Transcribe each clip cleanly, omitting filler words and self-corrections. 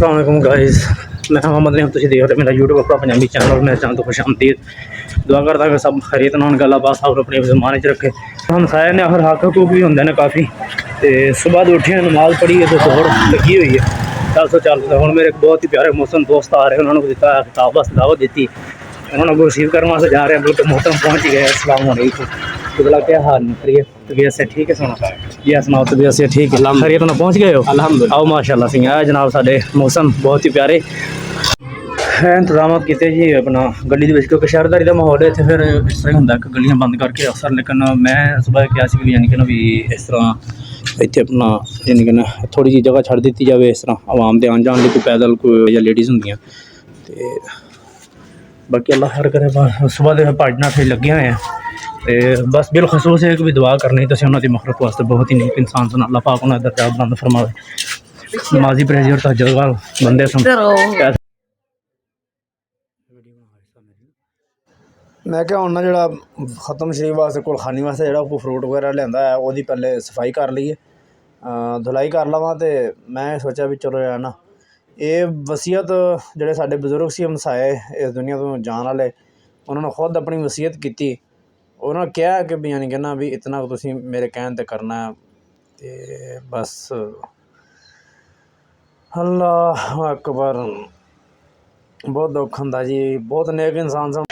अस्सलाम वालेकुम गाइस, मैं मोहम्मद ने तुम देख रहे मेरा यूट्यूब अपना पंजाबी चैनल। मेरे चैनल तो खुश आमदीद। दुआ करता कि सब खैरियत होन, गल्ला बात सब अपने जमाने च रखे। हम सारे ने हर हक हकूक भी होंगे ने काफ़ी। तो सुबह तो उठे नमाज पढ़ी है तो दौड़ लगी हुई है। चल हम मेरे बहुत ही प्यारे मौसम दोस्त आ रहे हैं, उन्होंने दिता किताब वास्ते दावत दी। उन्होंने रिसीव करने वास्ते जा रहे हैं, बल्कि मोहतरम पहुँच गए। अस्सलाम वालेकुम। तो बोला क्या हाल नहीं करिए, तबीयत से ठीक है? सुना जी सुनाओ, तबीयत से ठीक है? खैरियत ना पहुँच गए हो? अल्हम्दुलिल्लाह। आओ माशाल्लाह सिंह है जनाब, साढ़े मौसम बहुत ही प्यारे है। इंतजाम किए जी अपना गली क्योंकि शहरदारी का माहौल है इतने, फिर इस तरह होंगे कि गलियां बंद करके अक्सर। लेकिन मैं सुबह क्या यानी कि ना भी इस तरह इतने अपना यानी कि ना थोड़ी जी जगह छड़ दी जाए इस तरह आवाम के आन जान लिए, कोई पैदल कोई या लेडीज़ होंगे। तो बाकी अल्लाह खैर करे। सुबह के भजना फिर लगे हुए हैं। तो बस बिलखसूस है कि भी दुआ करनी तो उन्होंने मखलूक वास्ते बहुत ही नेक इंसान सन। अल्लाह पाक उन्हें दर्जा बुलंद फरमावे। नमाजी परहेज़ी और तहज्जुद बंदे सन। मैं क्या हूँ जो ख़त्म शरीफ वास्ते कुलखानी वास्ते जो फ्रूट वगैरह लिया है वो पहले सफाई कर लीए, धुलाई कर लवां। तो मैं सोचा भी चलो यार ना ये वसीयत जोड़े साढ़े बजुर्ग से हमसाए इस दुनिया तो जान वाले, उन्होंने खुद अपनी वसीयत की। उन्होंने कहा कि भी यानी कि ना भी इतना तुम मेरे कहन ते करना है। तो बस अल्लाह अकबर। बहुत दुख होंदा जी, बहुत नेक इंसान सन।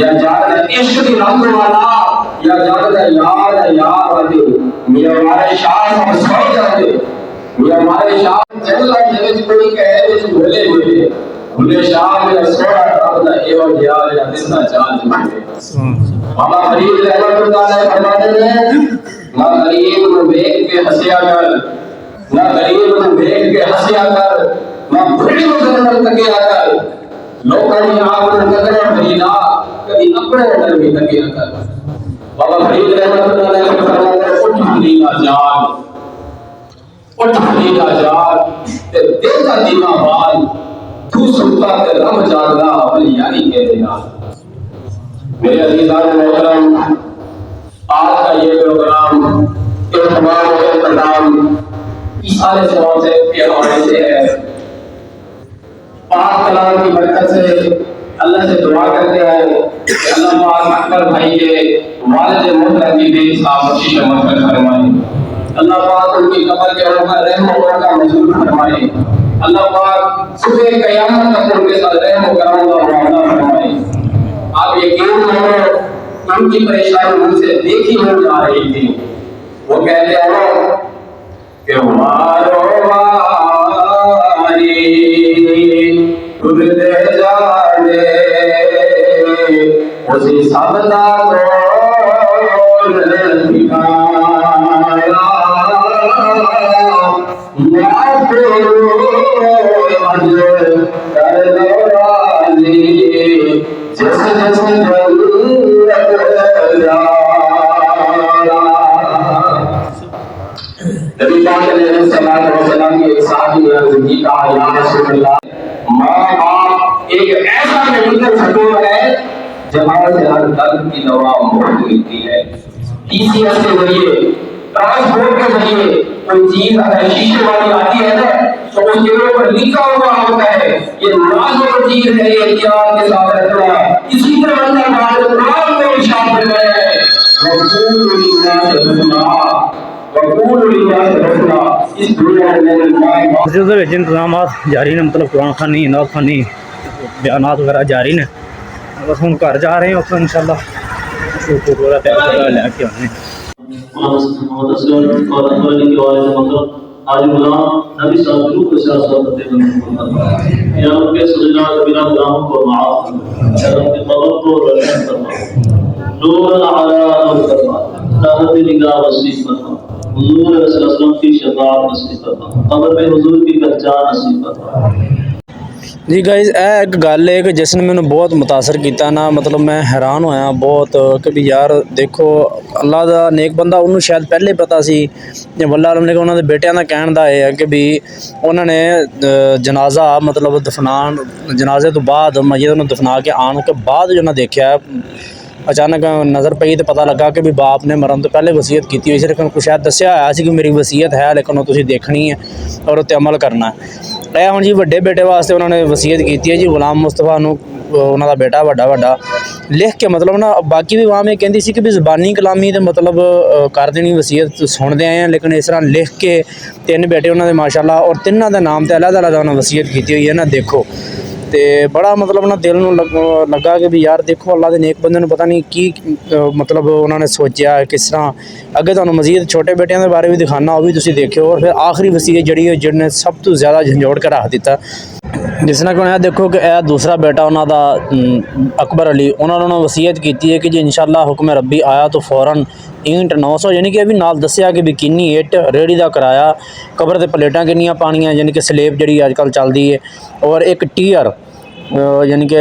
या जान इश्क दी रंग वाला या जान यार वाले मेरे हमारे शाह हम सो जाते मेरे हमारे शाह जल जगत कोई कहे तो भूले हुए भूले शाह मेरा सोना रब दा एवं यार या दिसना चांद मांगे बाबा फरीद रहमतुल्लाह अलैह फरमाते हैं ना गरीब को देख के हंसिया कर, ना गरीब को देख के हंसिया कर, मैं बड़ी नजर तक आकर लोगों की आंख में नजर भरीना कभी अपने नजर में तक आकर बाबा फरीद रहमतुल्लाह अलैहि फरमाते उठ फरीदा जाग उठ फरीदा जाग ते दिल का दीवा बाल तू सुनता ते रब जागदा अपनी यारी के देना। मेरे अजीजान मोहतरम, आज का ये प्रोग्राम सारे सवाल से के हवाले से है। पाक कलाम की बरकत से अल्लाह से दुआ करते हैं कि अल्लाह पाक अकबर भाई के वालिद मोहतरम की बेहिसाब बख्शिश मग़फ़िरत फरमाए। अल्लाह पाक उनकी कब्र के ऊपर रहम और करम का नज़ूल फरमाए। अल्लाह पाक सुबह क़यामत तक उनके साथ रहम और करम का मुआमला फरमाए। आप यकीन मानो उनकी परेशानी मुझसे देखी हो जा रही थी। वो कहते हैं कि मारो मारी खुद दे जाने उसी सबदा को ठिकाना कर दो राजी जैसे जैसे नबी पाक अलैहिस्सलाम की एक साथी ने अर्ज़ की, कहा या रसूल अल्लाह, माँ बाप एक ऐसा मेडिकल स्टोर है जहाँ से हर दर्द की दवा मुफ्त मिलती है। टीसीएस के जरिए, ट्रांसपोर्ट के जरिए कोई चीज अगर शीशे वाली आती है ना तो उसके ऊपर लिखा हुआ होता है ये नाजुक चीज है, ये एहतियात के साथ रखना। इसी तरह अल्लाह पाक कुरान में इरशाद फरमाया है इंतजाम जारी ने, मतलब कुरान खानी नात खानी बयान वगैरह जारी ने। बस हम घर जा रहे हैं उसको इंशाल्लाह लैके आने। आज गुलाम नबी साहब को सियासत या रब के सजदा के बिना गुलामों को माफ कर, या रब के कब्र को रोशन फरमा, नूर अला नूर फरमा, राहत निगाह वसीफ फरमा, हुजूर सल्लल्लाहु की शफाअत नसीब फरमा, कब्र में हुजूर की पहचान नसीब फरमा। जी गाइज एक गल है कि जिसने मैंने बहुत मुतासर किया ना, मतलब मैं हैरान होया बहुत कि भी यार देखो अल्लाह का नेक बंदा, उन्होंने शायद पहले पता सी वल्ला आलम ने उन्होंने बेटियां का कहण दा है कि भी उन्होंने जनाजा मतलब दफनान जनाजे तो बाद मस्जिद में दफना के आने के बाद जो ना देखा अचानक नज़र पई तो पता लगा कि भी बाप ने मरण तो पहले वसीयत की हुई सी, लेकिन कुछ शायद दस्या आया सी कि मेरी वसीयत है लेकिन वो तुसीं देखनी है और उत्ते अमल करना है। यह हुण जी वड्डे बेटे वास्ते उन्होंने वसीयत की है जी गुलाम मुस्तफा नूं, उन्हां दा बेटा वड्डा लिख के मतलब ना, बाकी भी वाम ये कहती सी कि भी ज़बानी कलामी तो मतलब कर देनी वसीयत सुनते आए हैं, लेकिन इस तरह लिख के 3 बेटे उन्होंने माशाअल्लाह और तिन्हां दे नाम ते अलग उन्होंने वसीयत की हुई है ना। देखो तो बड़ा मतलब ना दिल नूं लगा कि भी यार देखो अल्लाह के नेक बंदे नूं पता नहीं की मतलब उन्होंने सोचा किस तरह। अगे तुहानूं मजीद छोटे बेटियां के बारे भी दिखाना, वो भी तुसीं देखियो। और फिर आखिरी वसीयत जिहड़ी है जिन्हें सब तो ज़्यादा झंझोड़ के रख दिता, जिस तरह कि देखो कि यह दूसरा बेटा उन्होंने अकबर अली, उन्होंने वसीयत की है कि जी इंशाअल्लाह हुक्म रब्बी आया तो फ़ौरन ईंट 900 यानी कि अभी नाल दस्या कि भी किन्नी ईट रेहड़ी का किराया, कबर ते प्लेटां किन्नियां पानियां यानी कि स्लेब जिहड़ी अजकल चलदी है, और एक टीयर यानी कि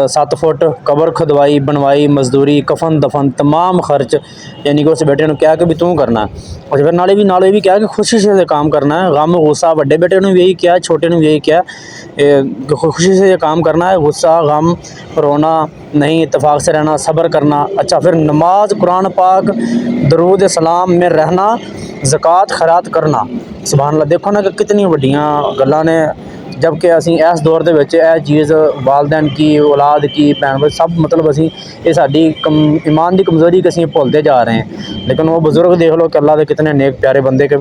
7 फुट कबर खुदवाई बनवाई मजदूरी कफन दफन तमाम खर्च यानी कि उस बेटे ने क्या कि भी तू करना है। और फिर नाले भी क्या कि खुशी से काम करना है। गम गुस्सा बड़े बेटे ने भी यही किया, छोटे ने भी यही किया, खुशी से ये काम करना है। गुस्सा गम रोना नहीं, इत्तेफाक से रहना, सब्र करना। अच्छा फिर नमाज कुरान पाक दरूद सलाम में रहना, ज़कात खैरात करना। सुभान अल्लाह, देखो ना कि कितनी वड्डियां गल्लां ने, जबकि असी इस दौर के चीज़ वालदैन की औलाद की भैन सब मतलब असी ये साडी ईमान की कमज़ोरी कि असी भुलते जा रहे हैं। लेकिन वो बुजुर्ग देख लो कि अल्लाह के कितने नेक प्यारे बंदे के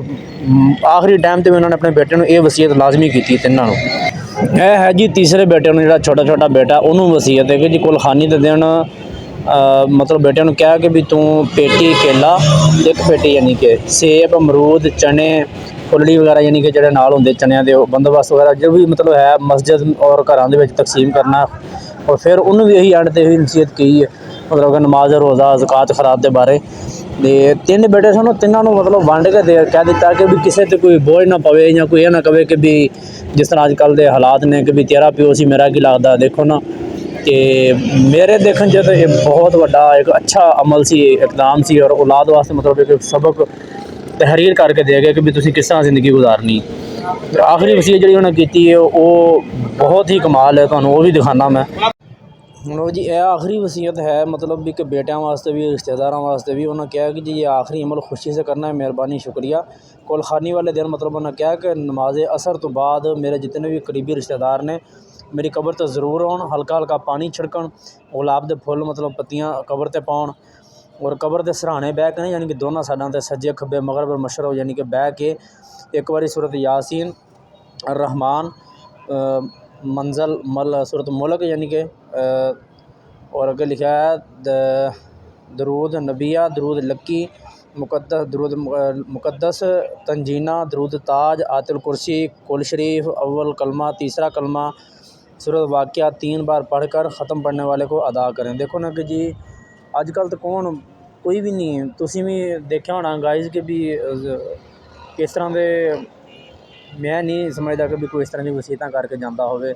आखिरी टाइम पर भी उन्होंने अपने बेटे को ये वसीयत लाजमी की तिन्हों। यह है जी तीसरे बेटे को, जो छोटा बेटा उन्होंने वसीयत है कि जी कुलखानी के दिन मतलब बेटे ने कहा कि भी तू पेटी केला, एक पेटी यानी कि सेब अमरूद चने फुलड़ी वगैरह यानी कि जो नाल होंगे चनिया के बंदोबस्त वगैरह जो भी मतलब है मस्जिद और घरों के तकसीम करना। और फिर उन्होंने भी यही एंड से यही नसीहत की है मतलब कि नमाज रोज़ा ज़कात खैरात के बारे। ਤੇ 3 ਬੇਟੇ ਸਨ, ਤਿੰਨਾਂ ਨੂੰ ਮਤਲਬ ਵੰਡ ਕੇ ਕਹਿ ਦਿੱਤਾ ਕਿ ਵੀ ਕਿਸੇ 'ਤੇ ਕੋਈ ਬੋਝ ਨਾ ਪਵੇ ਜਾਂ ਕੋਈ ਇਹ ਨਾ ਕਵੇ ਕਿ ਵੀ ਜਿਸ ਤਰ੍ਹਾਂ ਅੱਜ ਕੱਲ੍ਹ ਦੇ ਹਾਲਾਤ ਨੇ ਕਿ ਵੀ ਤੇਰਾ ਪਿਓ ਸੀ ਮੇਰਾ ਕੀ ਲੱਗਦਾ। ਦੇਖੋ ਨਾ ਕਿ ਮੇਰੇ ਦੇਖਣ 'ਚ ਤਾਂ ਇਹ ਬਹੁਤ ਵੱਡਾ ਇੱਕ ਅੱਛਾ ਅਮਲ ਸੀ, ਇਕਦਾਮ ਸੀ, ਔਰ ਔਲਾਦ ਵਾਸਤੇ ਮਤਲਬ ਇੱਕ ਸਬਕ ਤਹਿਰੀਰ ਕਰਕੇ ਦੇ ਗਏ ਕਿ ਵੀ ਤੁਸੀਂ ਕਿਸ ਤਰ੍ਹਾਂ ਜ਼ਿੰਦਗੀ ਗੁਜ਼ਾਰਨੀ। ਤੇ ਆਖਰੀ ਵਸੀਅਤ ਜਿਹੜੀ ਉਹਨੇ ਕੀਤੀ ਹੈ ਉਹ ਬਹੁਤ ਹੀ ਕਮਾਲ ਹੈ, ਤੁਹਾਨੂੰ ਉਹ ਵੀ ਦਿਖਾਉਂਦਾ ਮੈਂ। ਹੁਣ ਜੀ ਇਹ ਆਖਰੀ ਵਸੀਅਤ ਹੈ ਮਤਲਬ ਵੀ ਕਿ ਬੇਟਿਆਂ ਵਾਸਤੇ ਵੀ ਰਿਸ਼ਤੇਦਾਰਾਂ ਵਾਸਤੇ भी। उन्होंने कहा कि जी ये आखिरी अमल खुशी से करना है, मेहरबानी शुक्रिया। कुलखानी वाले दिन मतलब उन्होंने कहा कि नमाज असर तो बाद मेरे जितने भी करीबी रिश्तेदार ने मेरी कबर तो ज़रूर आउण, हल्का हल्का पानी छिड़कन, गुलाब के फुल मतलब पत्तियां कबर ते पाउण, और कबर के सराहने बह के यानी कि दोनों साइडों ते सज्जे खब्बे मगरब और मशरब यानी कि बह के एक बारी सूरत यासीन रहमान मंजल मल सूरत मुल्क यानी कि और अगे लिखा है दरूद नबिया, दरूद लक्की, मुकद्दस दरूद मुकद्दस, तंजीना, दरूद ताज, आतिल कुर्सी, कुल शरीफ, अव्वल कलमा, तीसरा कलमा, सूरत वाक़िया 3 बार पढ़कर ख़त्म पढ़ने वाले को अदा करें। देखो ना कि जी अजकल तो कौन कोई भी नहीं, तुसीं भी देखा होना गाइज कि भी किस तरह के मैं नहीं समझदा कि भी कोई इस तरह की वसीयतां करके जाता होवे।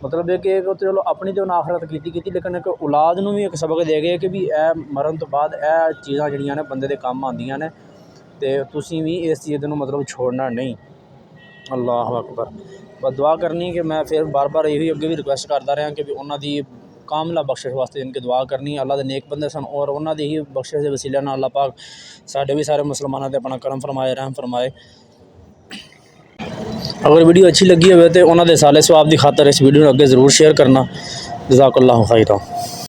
मतलब है कि चलो अपनी तो आखरत की लेकिन एक औलाद नूं भी एक सबक दे गए कि भी ए मरण तो बाद ए चीज़ां जिहड़ियां ने बंदे दे काम आंदियां ने, ते तुसीं भी इस चीज़ नूं मतलब छोड़ना नहीं। अल्लाह अकबर। बस दुआ करनी कि मैं फिर बार बार यही अगे भी रिक्वेस्ट करता रहा कि भी उन्हां दी कामला बख्शिश वास्ते इनकी दुआ करनी। अल्लाह दे नेक बंदे सन और उन्हां दी ही बख्शिश दे वसीले नाल अल्लाह पाक साडे भी सारे मुसलमानां ते अपना करम फरमाए, रहम फरमाए। अगर वीडियो अच्छी लगी हो तो उन्होंने साले सवाब की खातर इस वीडियो को अगे जरूर शेयर करना। जज़ाकल्लाहु खैरा।